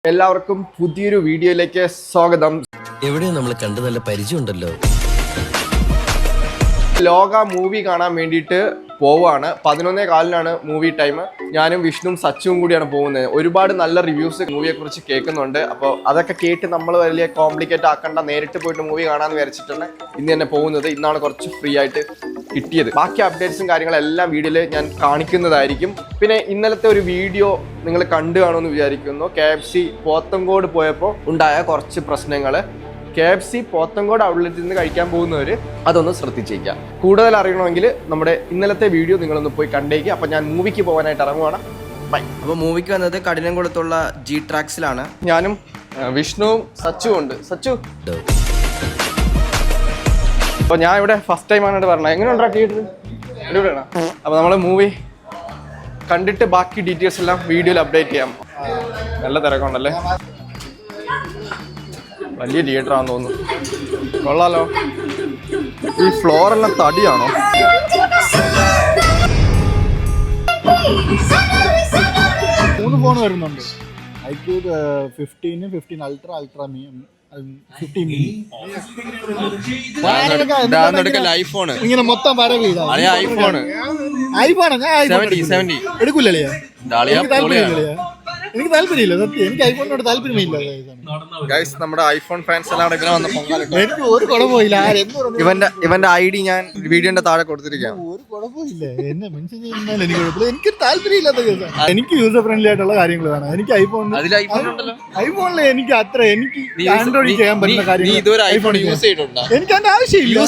എല്ലാവർക്കും പുതിയൊരു വീഡിയോയിലേക്ക് സ്വാഗതം. എവിടെയോ നമ്മൾ കണ്ടു നല്ല പരിചയമുണ്ടല്ലോ. ലോക മൂവി കാണാൻ വേണ്ടിയിട്ട് പോവാണ്. 11:15 മൂവി ടൈം. ഞാനും വിഷ്ണുവും സച്ചുവും കൂടിയാണ് പോകുന്നത്. ഒരുപാട് നല്ല റിവ്യൂസ് മൂവിയെ കുറിച്ച് കേൾക്കുന്നുണ്ട്. അപ്പോൾ അതൊക്കെ കേട്ട് നമ്മൾ വലിയ കോംപ്ലിക്കേറ്റ് ആക്കണ്ട, നേരിട്ട് പോയിട്ട് മൂവി കാണാമെന്ന് വിചാരിച്ചിട്ടാണ് ഇന്ന് തന്നെ പോകുന്നത്. ഇന്നാണ് കുറച്ച് ഫ്രീ ആയിട്ട് കിട്ടിയത്. ബാക്കി അപ്ഡേറ്റ്സും കാര്യങ്ങളെല്ലാം വീഡിയോയിൽ ഞാൻ കാണിക്കുന്നതായിരിക്കും. പിന്നെ ഇന്നലത്തെ ഒരു വീഡിയോ നിങ്ങൾ കണ്ടു കാണുമെന്ന് വിചാരിക്കുന്നു. KFC പോത്തങ്കോട് പോയപ്പോൾ ഉണ്ടായ കുറച്ച് പ്രശ്നങ്ങൾ. KFC പോത്തങ്കോട് ഔട്ട്ലെറ്റിൽ നിന്ന് കഴിക്കാൻ പോകുന്നവർ അതൊന്ന് ശ്രദ്ധിച്ചേക്കാം. കൂടുതൽ അറിയണമെങ്കിൽ നമ്മുടെ ഇന്നലത്തെ വീഡിയോ നിങ്ങളൊന്ന് പോയി കണ്ടേക്കുക. അപ്പം ഞാൻ മൂവിക്ക് പോകാനായിട്ട് ഇറങ്ങുവാണ്. ബൈ. അപ്പോൾ മൂവിക്ക് വന്നത് കഠിനംകുളത്തുള്ള G-Tracksലാണ്. ഞാനും വിഷ്ണുവും സച്ചുവും ഉണ്ട്. സച്ചു, അപ്പോൾ ഞാൻ ഇവിടെ ഫസ്റ്റ് ടൈമാണ് പറഞ്ഞത്. എങ്ങനെയുണ്ടാ തിയേറ്റർ? എവിടെയാണ്? അപ്പോൾ നമ്മൾ മൂവി കണ്ടിട്ട് ബാക്കി ഡീറ്റെയിൽസ് എല്ലാം വീഡിയോയിൽ അപ്ഡേറ്റ് ചെയ്യാം. നല്ല തിരക്കുണ്ടല്ലേ? വലിയ തിയേറ്റർ ആണെന്ന് തോന്നുന്നു. കൊള്ളാലോ. ഈ ഫ്ലോറെല്ലാം തടിയാണോ? മൂന്ന് ഫോൺ വരുന്നുണ്ട്. iQOO 15, 15 Ultra, Ultra Mini, 15 Mini. IPhone ഇങ്ങനെ മൊത്തം വരവ് ഐഫോൺ എടുക്കൂലേ? എനിക്ക് താല്പര്യമില്ല, സത്യം. എനിക്ക് ഐഫോണിനോട് താല്പര്യമില്ല. നമ്മുടെ ഐഫോൺ ഫാൻസ് എല്ലാം ഇവിടെ വന്ന് എനിക്ക് ഒരു കുഴപ്പമില്ല. ഇവന്റെ ID ഞാൻ വീഡിയോന്റെ താഴെ കൊടുത്തിരിക്കാം. ഒരു കുഴപ്പമില്ല, എന്നെ മെൻഷൻ ചെയ്യുന്നതിൽ എനിക്ക് കുഴപ്പമില്ല. എനിക്ക് താല്പര്യമില്ലാത്ത കേസാണ്. എനിക്ക് യൂസർ ഫ്രണ്ട്ലി ആയിട്ടുള്ള കാര്യങ്ങൾ വേണം. എനിക്ക് ഐഫോണിൽ എനിക്ക് അത്ര എനിക്ക് ആൻഡ്രോയിഡ് ചെയ്യാൻ പറ്റുന്ന കാര്യങ്ങൾ എനിക്ക് അതിന്റെ ആവശ്യമില്ല.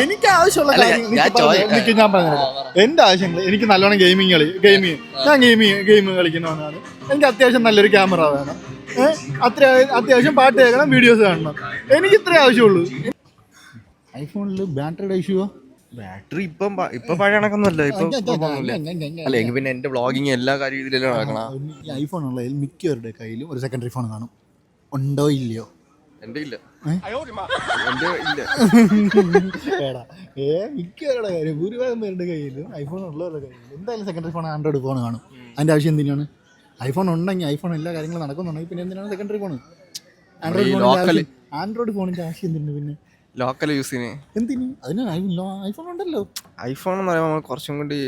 എനിക്ക് ആവശ്യമുള്ള കാര്യങ്ങൾ ഞാൻ പറഞ്ഞത്. എന്റെ ആവശ്യങ്ങൾ എനിക്ക് നല്ലോണം ഗെയിം ഞാൻ ഗെയിം കളിക്കുന്നവനാണ്. എനിക്ക് അത്യാവശ്യം നല്ലൊരു ക്യാമറ വേണം. അത്യാവശ്യം പാട്ട് കേൾക്കണം, വീഡിയോസ് കാണണം. എനിക്ക് ഇത്രേ ആവശ്യമുള്ളൂ. ഐഫോണിൽ ബാറ്ററിയുടെ ഇഷ്യൂവോ? ബാറ്ററി ഇപ്പൊ പഴയ കണക്കൊന്നുമല്ല. അല്ല എങ്കിൽ പിന്നെ എന്റെ വ്ളോഗിങ് എല്ലാ കാര്യത്തിലും നടക്കണം. ഐഫോൺ ഉള്ളതിൽ മിക്കവരുടെ കയ്യിലും ഒരു സെക്കൻഡറി ഫോൺ കാണും. ഉണ്ടോ ഇല്ലയോ? എന്റെ ഇല്ല. മിക്കവരുടെ കാര്യം ഭൂരിഭാഗം പേരുടെ കയ്യിലും ഐഫോൺ ഉള്ളവരുടെ കയ്യിലും എന്തായാലും സെക്കൻഡറി ഫോൺ, ആൻഡ്രോയിഡ് ഫോൺ കാണും. അതിന്റെ ആവശ്യം എന്തിനാണ്? ഐഫോൺ ഉണ്ടെങ്കിൽ ഐഫോൺ എല്ലാ കാര്യങ്ങളും നടക്കുന്നുണ്ടെങ്കിൽ പിന്നെ എന്തിനാണ് സെക്കൻഡറി ഫോൺ? ആൻഡ്രോയിഡ് ഫോണിന്റെ ആവശ്യം എന്തിനാണ്? പിന്നെ ലോക്കൽ യൂസിന് എന്തിന്? അതിന് ഐഫോൺ ഉണ്ടല്ലോ. ഐഫോൺ എന്ന് പറയുമ്പോൾ നമ്മൾ കുറച്ചും കൂടി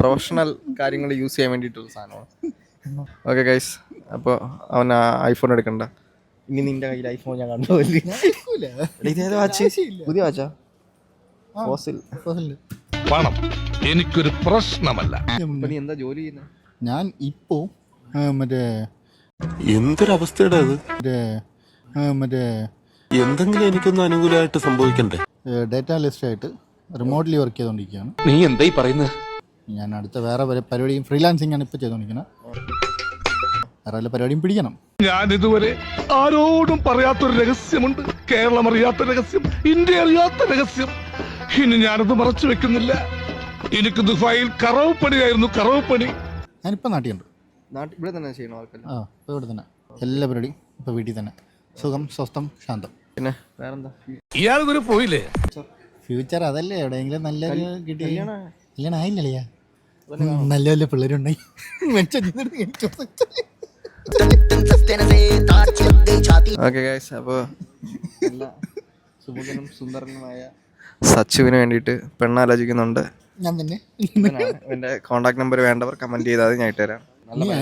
പ്രൊഫഷണൽ കാര്യങ്ങൾ യൂസ് ചെയ്യാൻ വേണ്ടിയിട്ടുള്ള സാധനമാണ്. ഓക്കെ ഗൈസ്, അപ്പോൾ അവൻ ഐഫോൺ എടുക്കണ്ട. ഇനി നിന്റെ കയ്യിൽ ഐഫോൺ ഞാൻ കണ്ടുപോയില്ല. പുതിയ വാച്ചാ? പണം എനിക്കൊരു പ്രശ്നമല്ല. നീ എന്താ ജോലി ചെയ്യുന്നത്? ഞാൻ ഇപ്പോ മറ്റേ എന്തൊരവസ്ഥയുടെ അത് മറ്റേ എന്തെങ്കിലും എനിക്കൊന്നും അനുകൂലമായിട്ട് സംഭവിക്കണ്ടേ? ഡേറ്റ ലിസ്റ്റ് ആയിട്ട് റിമോട്ട്ലി വർക്ക് ചെയ്തുകൊണ്ടിരിക്കുകയാണ്. നീ എന്തായി പറയുന്നത്? ഞാൻ അടുത്ത വേറെ പരിപാടിയും ഫ്രീലാൻസിങ് ആണ് ഇപ്പോൾ ചെയ്തുകൊണ്ടിരിക്കുന്നത്. വേറെ വല്ല പരിപാടിയും പിടിക്കണം. ഞാൻ ഇതുവരെ ആരോടും പറയാത്തൊരു രഹസ്യമുണ്ട്. കേരളം അറിയാത്ത രഹസ്യം, ഇന്ത്യ അറിയാത്ത രഹസ്യം. ഇനി ഞാനത് മറച്ചു വെക്കുന്നില്ല. എനിക്ക് ദുബായിൽ കറവപ്പണിയായിരുന്നു, കറവപ്പണി. ഞാനിപ്പോൾ നാട്ടിലുണ്ട്. ഇവിടെ തന്നെ ചെയ്യണോ? ഇപ്പോൾ ഇവിടെ തന്നെ എല്ലാ പരിപാടിയും ഇപ്പോൾ വീട്ടിൽ തന്നെ. സുഖം, സ്വസ്ഥം, ശാന്തം. പിന്നെ വേറെന്താ? ഇയാളൊരു പോയില്ലേ? ഫ്യൂച്ചർ അതല്ലേ, എവിടെയെങ്കിലും നല്ലൊരു കിട്ടി. കല്യാണം ആയില്ലല്ലേ? നല്ല നല്ല പിള്ളേരുണ്ടായി. ഓക്കെ ഗൈസ്, അപ്പോൾ നല്ല സുമുഖനും സുന്ദരനുമായ സച്ചുവിന് വേണ്ടിയിട്ട് പെണ്ണാലോചിക്കുന്നുണ്ട്. ഞാൻ തന്നെ എൻ്റെ കോൺടാക്ട് നമ്പർ വേണ്ടവർ കമന്റ് ചെയ്താൽ ഞാൻ ഇട്ടുതരാം.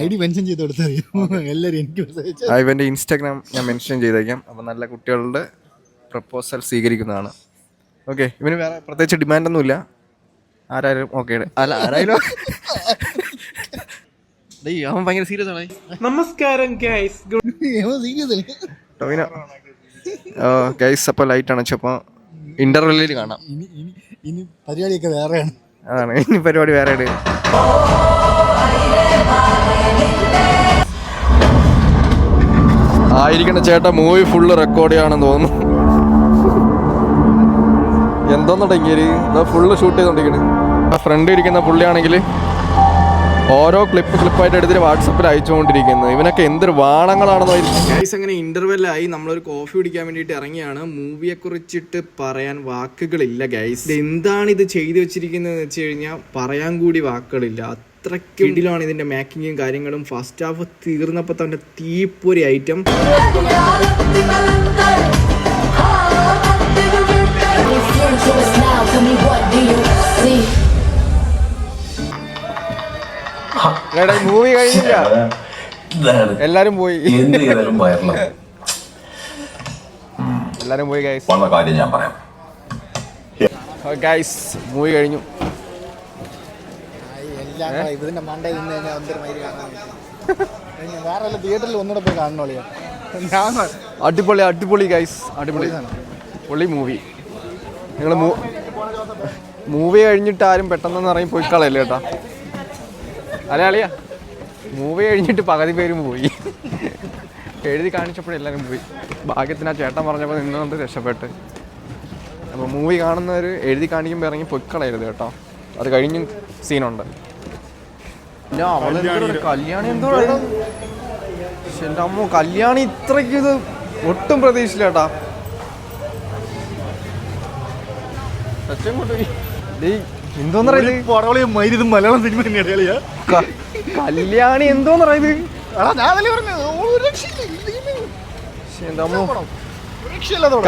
ID മെൻഷൻ ചെയ്ത് കൊടുത്താൽ എല്ലാവരും എനിക്ക് ഇവൻ്റെ ഇൻസ്റ്റാഗ്രാം ഞാൻ മെൻഷൻ ചെയ്തേക്കാം. അപ്പോൾ നല്ല കുട്ടികളുടെ പ്രപ്പോസൽ സ്വീകരിക്കുന്നതാണ്. ഓക്കെ, ഇവന് വേറെ പ്രത്യേകിച്ച് ഡിമാൻഡൊന്നുമില്ല. ആരായാലും ഓക്കെ. അല്ല ആരായാലും അവൻ ഭയങ്കര സീരിയസ് ആണ്. നമസ്കാരം ഗൈസ്. ടോവിനോ ഗൈസ്, അപ്പോൾ ലൈറ്റ് അണച്ചപ്പോൾ ഇന്റർവെല്ലിൽ കാണാം. ഇനി പരിപാടിയൊക്കെ വേറെയാണ്. അതാണ് ഇനി പരിപാടി വേറെ. ആയിരിക്കണ ചേട്ടാ, മൂവി ഫുള്ള് റെക്കോർഡ് ചെയ്യാണെന്ന് തോന്നുന്നു. എന്തോന്നുണ്ടെങ്കിൽ ഫുള്ള് ഷൂട്ട് ചെയ്തോണ്ടിരിക്കണ്. ഫ്രണ്ട് ഇരിക്കുന്ന പുള്ളിയാണെങ്കിൽ ഓരോ ക്ലിപ്പായിട്ട് എടുത്തിട്ട് വാട്സപ്പിൽ അയച്ചുകൊണ്ടിരിക്കുന്നത്. ഇവനൊക്കെ എന്തൊരു വാണങ്ങളാണെന്നോ. ഗൈസ്, അങ്ങനെ ഇന്റർവെല്ലായി നമ്മളൊരു കോഫി കുടിക്കാൻ വേണ്ടിയിട്ട് ഇറങ്ങിയാണ്. മൂവിയെ കുറിച്ചിട്ട് പറയാൻ വാക്കുകളില്ല ഗൈസ്. എന്താണ് ഇത് ചെയ്തു വെച്ചിരിക്കുന്നത് വെച്ച് കഴിഞ്ഞാൽ പറയാൻ കൂടി വാക്കുകളില്ല. അത്രയ്ക്കും ഇതിലാണ് ഇതിൻ്റെ മേക്കിങ്ങും കാര്യങ്ങളും. ഫസ്റ്റ് ഹാഫ് തീർന്നപ്പോൾ തന്നെ തീപ്പൊരി ഐറ്റം. മൂവി കഴിഞ്ഞില്ല, എല്ലാരും പോയി, എല്ലാരും പോയി ഗൈസ്. കാര്യം ഞാൻ പറയാം. ഗൈസ് മൂവി കഴിഞ്ഞു. ഇതിന്റെ മണ്ടയിൽ നിന്ന് കഴിഞ്ഞാൽ എന്തൊരു മൈര് കാണാൻ വേറെ തിയേറ്ററിൽ ഒന്നുകൂടെ പോയി കാണണോളിയാ. അടിപൊളി അടിപൊളി ഗൈസ്, അടിപൊളി പൊളി മൂവി. നിങ്ങൾ മൂവി കഴിഞ്ഞിട്ട് ആരും പെട്ടെന്ന് ഇറങ്ങി പോയി കളയല്ലേ കേട്ടോ. അല്ലേ അളിയാ, മൂവി കഴിഞ്ഞിട്ട് പകുതി പേരും പോയി. എഴുതി കാണിച്ചപ്പോഴെല്ലാവരും പോയി. ഭാഗ്യത്തിന് ആ ചേട്ടൻ പറഞ്ഞപ്പോൾ നിന്നുകൊണ്ട് രക്ഷപ്പെട്ട്. അപ്പോൾ മൂവി കാണുന്നവർ എഴുതി കാണിക്കുമ്പോൾ ഇറങ്ങി പൊയ്ക്കളയരുത് കേട്ടോ. അത് കഴിഞ്ഞും സീനുണ്ട്. കല്യാണി എന്തോ എൻ്റെ അമ്മ, കല്യാണി ഇത്രയ്ക്ക് ഇത് ഒട്ടും പ്രതീക്ഷിച്ചില്ല കേട്ടാ. എന്തോന്ന് പറയുന്നത് മലയാളം സിനിമ തന്നെയാണ്. കല്യാണി എന്തോന്ന് പറയുന്നത്.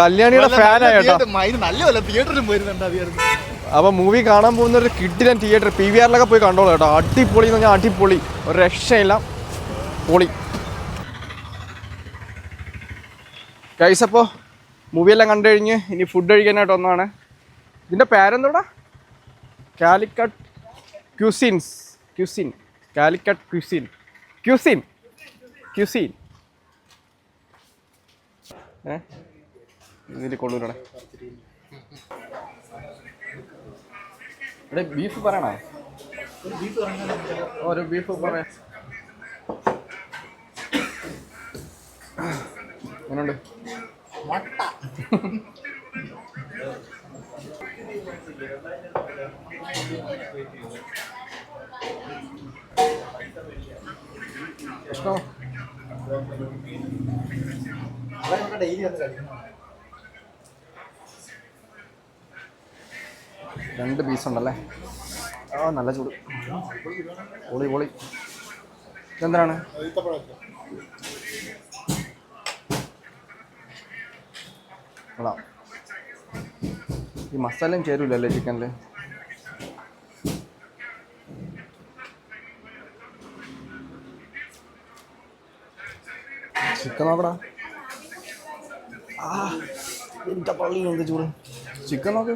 കല്യാണിയുടെ ഫാനായിട്ടോ. അപ്പൊ മൂവി കാണാൻ പോകുന്ന ഒരു കിഡിലൻ തിയേറ്റർ PVR പോയി കണ്ടോളൂ കേട്ടോ. അടിപൊളി എന്ന് പറഞ്ഞാൽ അടിപൊളി, ഒരു രക്ഷയില്ല, പൊളി ഗൈസ്. അപ്പോൾ മൂവിയെല്ലാം കണ്ടു കഴിഞ്ഞ് ഇനി ഫുഡ് കഴിക്കാനായിട്ട് ഒന്നാണ്. ഇതിൻ്റെ പേരെന്തോടാ? കാലിക്കട്ട് ക്യൂസിൻസ്. കാലിക്കട്ട് ക്യൂസിൻ. ഇതിൽ കൊള്ളൂരടെ ഇവിടെ ബീഫ് പറയണോ? ഒരു ബീഫ് പറയാം. എങ്ങനെയുണ്ട്? ഇഷ്ടോ? രണ്ട് പീസ് ഉണ്ടല്ലേ? ആ നല്ല ചൂട്, പൊളി പൊളി. ഇതെന്താണ്? കൊള്ളാം. ഈ മസാലയും ചേരൂലല്ലേ ചിക്കനിൽ? ചിക്കൻ നോക്കടാ. ആ എന്താ പള്ളി, എന്ത് ചൂട്. ചിക്കൻ നോക്ക്.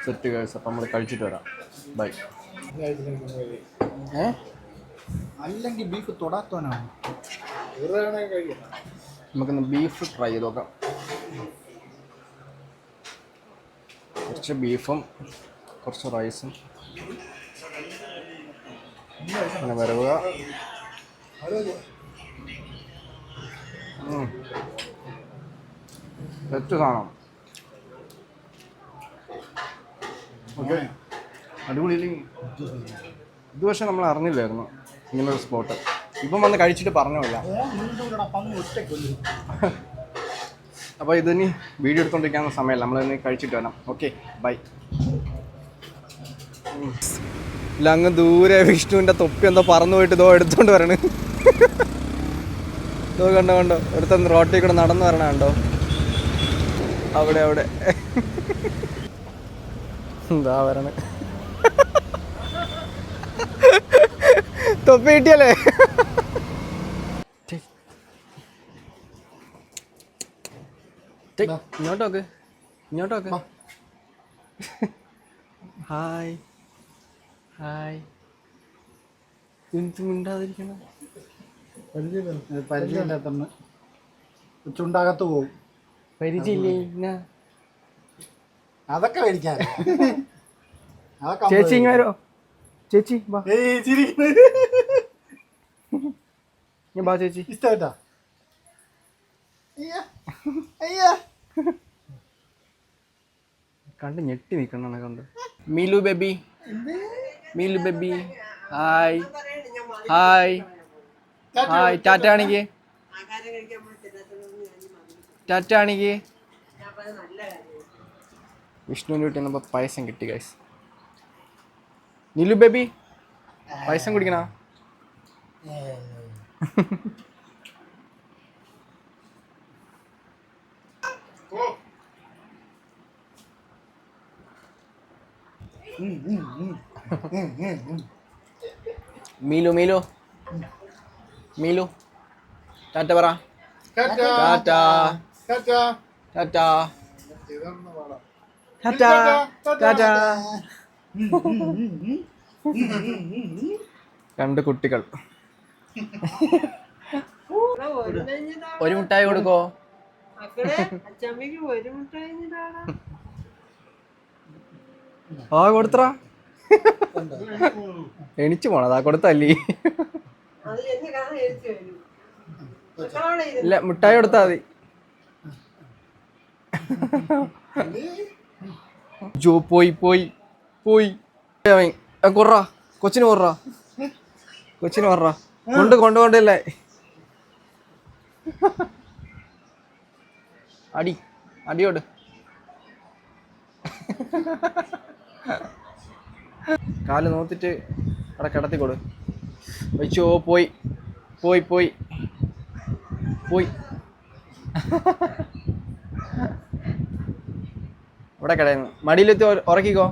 സെറ്റ് കഴിച്ച്. അപ്പം നമ്മൾ കഴിച്ചിട്ട് വരാം. ബൈ. അല്ലെങ്കിൽ ബീഫ് തൊടാത്തവനാണ്. നമുക്കിന്ന് ബീഫ് ട്രൈ ചെയ്ത് നോക്കാം. കുറച്ച് ബീഫും കുറച്ച് റൈസും അങ്ങനെ വരവുക. സെറ്റ് സാധനം. ഓക്കെ, അടിപൊളി. ഇത് പക്ഷേ നമ്മൾ അറിഞ്ഞില്ലായിരുന്നു ഇങ്ങനൊരു സ്പോട്ട്. ഇപ്പം വന്ന് കഴിച്ചിട്ട് പറഞ്ഞില്ല. അപ്പോൾ ഇതിനി വീഡിയോ എടുത്തോണ്ടിരിക്കാനുള്ള സമയമല്ല, നമ്മളിനി കഴിച്ചിട്ട് വരാം. Okay bye. ഇല്ല, അങ്ങ് ദൂരെ വിഷ്ണുവിൻ്റെ തൊപ്പി എന്തോ പറന്നു പോയിട്ട് ഇതോ എടുത്തോണ്ട് വരണേ. ഇതോ കണ്ടോ എടുത്ത റോട്ടിൽ കൂടെ നടന്നു വരണ കണ്ടോ? അവിടെ എന്താ വരണേ? തൊപ്പി കിട്ടിയല്ലേ? ഇങ്ങോട്ടോക്ക്. ഹായ് മിണ്ടാതിരിക്കണം. പരിചയമില്ലാത്തന്ന് ചുണ്ടകത്ത് പോകും. പരിചയമില്ലേ? അതൊക്കെ മേടിക്കാൻ. ചേച്ചി ഇങ്ങ് വരോ? ചേച്ചി ബാ. ഞാൻ ബാ ചേച്ചി. ഇഷ്ടമായിട്ടാ? കണ്ട് ഞെട്ടി നിൽക്കണ കണ്ട്. Meelu baby hi hi hi tata ആണെങ്കിൽ ടാറ്റ ആണെങ്കിൽ വിഷ്ണുവിൻ്റെ വീട്ടിൽ നിന്നപ്പോൾ പായസം കിട്ടി ഗൈസ്. നിലു ബേബി പായസം കുടിക്കണ? മീലു മീലു മീലു ടാറ്റ പറ. ടാറ്റ ടാറ്റ ടാറ്റ ടാറ്റ. രണ്ട് കുട്ടികൾ. ഒരു മുട്ടായി കൊടുക്കോ? ആ കൊടുത്തറാ. എണിച്ചു പോണതാ കൊടുത്തല്ലേ? ഇല്ല മുട്ടായി കൊടുത്താ മതി. ജോ പോയി പോയി പോയി കൊറ കൊച്ചിന് കൊറ കൊച്ചിന് കൊറ കൊണ്ടുകൊണ്ടല്ലേ അടി അടിയോട്. കാല് നോത്തിട്ട് അവിടെ കിടത്തിക്കൊടു. വെച്ചോ പോയി പോയി പോയി പോയി. ഇവിടെ കിടന്നു. മടിയിലെത്തി ഉറക്കിക്കോ.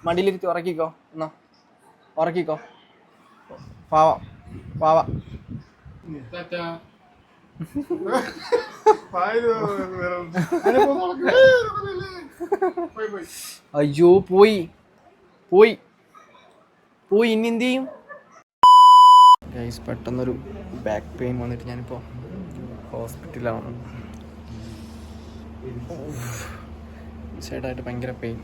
മടിയിലിരുത്തി ഉറക്കിക്കോ. എന്നാ ഉറക്കിക്കോ. പാവ പാവ. അയ്യോ പോയി പോയി പോയി. ഇനി എന്ത് ചെയ്യും ഗൈസ്? പെട്ടെന്നൊരു ബാക്ക് പെയിൻ വന്നിട്ട് ഞാനിപ്പോൾ ഹോസ്പിറ്റലാണ്. സൈഡായിട്ട് ഭയങ്കര പെയിൻ.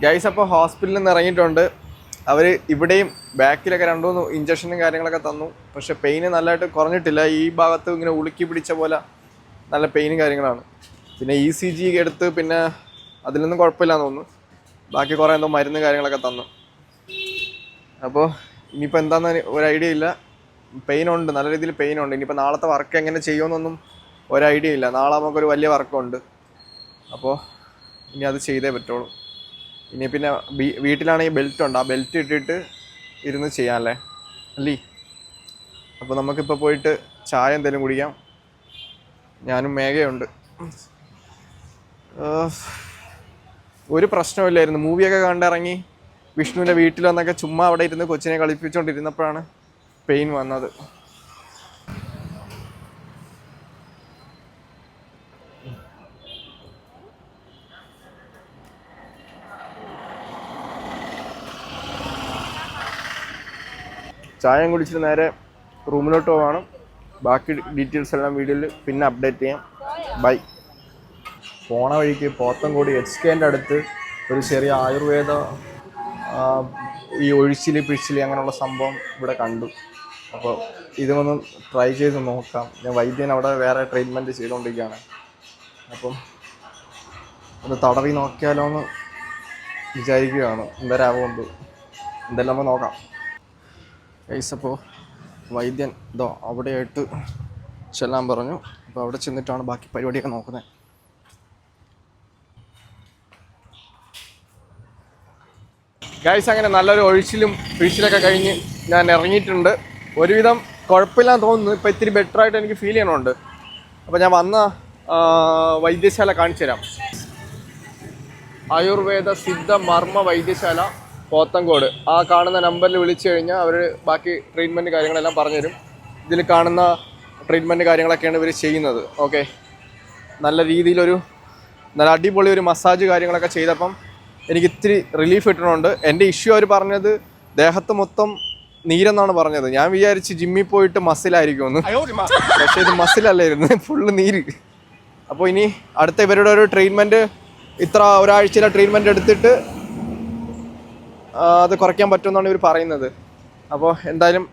ഗൈസ് അപ്പോൾ ഹോസ്പിറ്റലിൽ നിന്ന് ഇറങ്ങിയിട്ടുണ്ട്. അവർ ഇവിടെയും ബാക്കിലൊക്കെ 2-3 ഇഞ്ചക്ഷനും കാര്യങ്ങളൊക്കെ തന്നു. പക്ഷെ പെയിന് നല്ലതായിട്ട് കുറഞ്ഞിട്ടില്ല. ഈ ഭാഗത്ത് ഇങ്ങനെ ഉളുക്കി പിടിച്ച പോലെ നല്ല പെയിനും കാര്യങ്ങളാണ്. പിന്നെ ECG എടുത്ത് പിന്നെ അതിലൊന്നും കുഴപ്പമില്ലാന്ന് തോന്നുന്നു. ബാക്കി കുറേ എന്തോ മരുന്ന് കാര്യങ്ങളൊക്കെ തന്നു. അപ്പോൾ ഇനിയിപ്പോൾ എന്താണെന്ന് ഒരു ഐഡിയ ഇല്ല. പെയിനുണ്ട്, നല്ല രീതിയിൽ പെയിനുണ്ട്. ഇനിയിപ്പോൾ നാളത്തെ വർക്ക് എങ്ങനെ ചെയ്യുമെന്നൊന്നും ഒരു ഐഡിയ ഇല്ല. നാളെ നമുക്കൊരു വലിയ വർക്കുണ്ട്. അപ്പോൾ ഇനി അത് ചെയ്തേ പറ്റുള്ളൂ. ഇനി പിന്നെ വീട്ടിലാണെങ്കിൽ ബെൽറ്റ് ഉണ്ട്. ആ ബെൽറ്റ് ഇട്ടിട്ട് ഇരുന്ന് ചെയ്യാമല്ലേ അല്ലേ? അപ്പോൾ നമുക്കിപ്പോൾ പോയിട്ട് ചായ എന്തെങ്കിലും കുടിക്കാം. ഞാനും മേഘയുണ്ട്. ഒരു പ്രശ്നമില്ലായിരുന്നു. മൂവിയൊക്കെ കണ്ടിറങ്ങി വിഷ്ണുവിൻ്റെ വീട്ടിൽ വന്നൊക്കെ ചുമ്മാ അവിടെ ഇരുന്ന് കൊച്ചിനെ കളിപ്പിച്ചുകൊണ്ടിരുന്നപ്പോഴാണ് പെയിൻ വന്നത്. ചായം കുടിച്ചിട്ട് നേരെ റൂമിലോട്ട് പോവാണ്. ബാക്കി ഡീറ്റെയിൽസ് എല്ലാം വീഡിയോയിൽ പിന്നെ അപ്ഡേറ്റ് ചെയ്യാം. ബൈ. പോണ വഴിക്ക് പോത്തൻകോട് HKൻ്റെ അടുത്ത് ഒരു ചെറിയ ആയുർവേദ ഈ ഒഴിച്ചിൽ പിഴിച്ചിൽ അങ്ങനെയുള്ള സംഭവം ഇവിടെ കണ്ടു. അപ്പോൾ ഇതൊന്ന് ട്രൈ ചെയ്ത് നോക്കാം. ഞാൻ വൈദ്യൻ അവിടെ വേറെ ട്രീറ്റ്മെൻറ്റ് ചെയ്തുകൊണ്ടിരിക്കുകയാണ്. അപ്പം ഒന്ന് തടവി നോക്കിയാലോ എന്ന് വിചാരിക്കുകയാണ്. എന്തരാവുമെന്ന് എന്തെല്ലാം നമ്മൾ നോക്കാം. ഗൈസ് അപ്പോൾ വൈദ്യൻ ഇതോ അവിടെയായിട്ട് ചെല്ലാൻ പറഞ്ഞു. അപ്പോൾ അവിടെ ചെന്നിട്ടാണ് ബാക്കി പരിപാടിയൊക്കെ നോക്കുന്നത്. ഗൈസ് അങ്ങനെ നല്ലൊരു ഒഴിച്ചിലും പിഴിച്ചിലൊക്കെ കഴിഞ്ഞ് ഞാൻ ഇറങ്ങിയിട്ടുണ്ട്. ഒരുവിധം കുഴപ്പമില്ലാന്ന് തോന്നുന്നു. ഇപ്പോൾ ഇത്തിരി ബെറ്ററായിട്ട് എനിക്ക് ഫീൽ ചെയ്യണമുണ്ട്. അപ്പോൾ ഞാൻ വന്ന വൈദ്യശാല കാണിച്ചു തരാം. ആയുർവേദ സിദ്ധ മർമ്മ വൈദ്യശാല പോത്തൻകോട്. ആ കാണുന്ന നമ്പറിൽ വിളിച്ചു കഴിഞ്ഞാൽ അവർ ബാക്കി ട്രീറ്റ്മെൻറ്റ് കാര്യങ്ങളെല്ലാം പറഞ്ഞുതരും. ഇതിൽ കാണുന്ന ട്രീറ്റ്മെൻറ്റ് കാര്യങ്ങളൊക്കെയാണ് ഇവർ ചെയ്യുന്നത്. ഓക്കെ, നല്ല രീതിയിലൊരു നല്ല അടിപൊളി ഒരു മസാജ് കാര്യങ്ങളൊക്കെ ചെയ്തപ്പം എനിക്ക് ഇത്തിരി റിലീഫ് കിട്ടണമുണ്ട്. എൻ്റെ ഇഷ്യൂ അവർ പറഞ്ഞത് ദേഹത്ത് മൊത്തം നീരെന്നാണ് പറഞ്ഞത്. ഞാൻ വിചാരിച്ച് ജിമ്മിൽ പോയിട്ട് മസിലായിരിക്കുമെന്ന്, പക്ഷെ ഇത് മസിലല്ലായിരുന്നു, ഫുള്ള് നീര്. അപ്പോൾ ഇനി അടുത്ത ഇവരുടെ ഒരു ട്രീറ്റ്മെൻറ്റ്, ഒരാഴ്ചയിലെ ട്രീറ്റ്മെൻറ്റ് എടുത്തിട്ട് അത് കുറയ്ക്കാൻ പറ്റുമെന്നാണ് ഇവർ പറയുന്നത്. അപ്പോൾ എന്തായാലും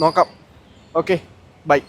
നോക്കാം. Okay, by.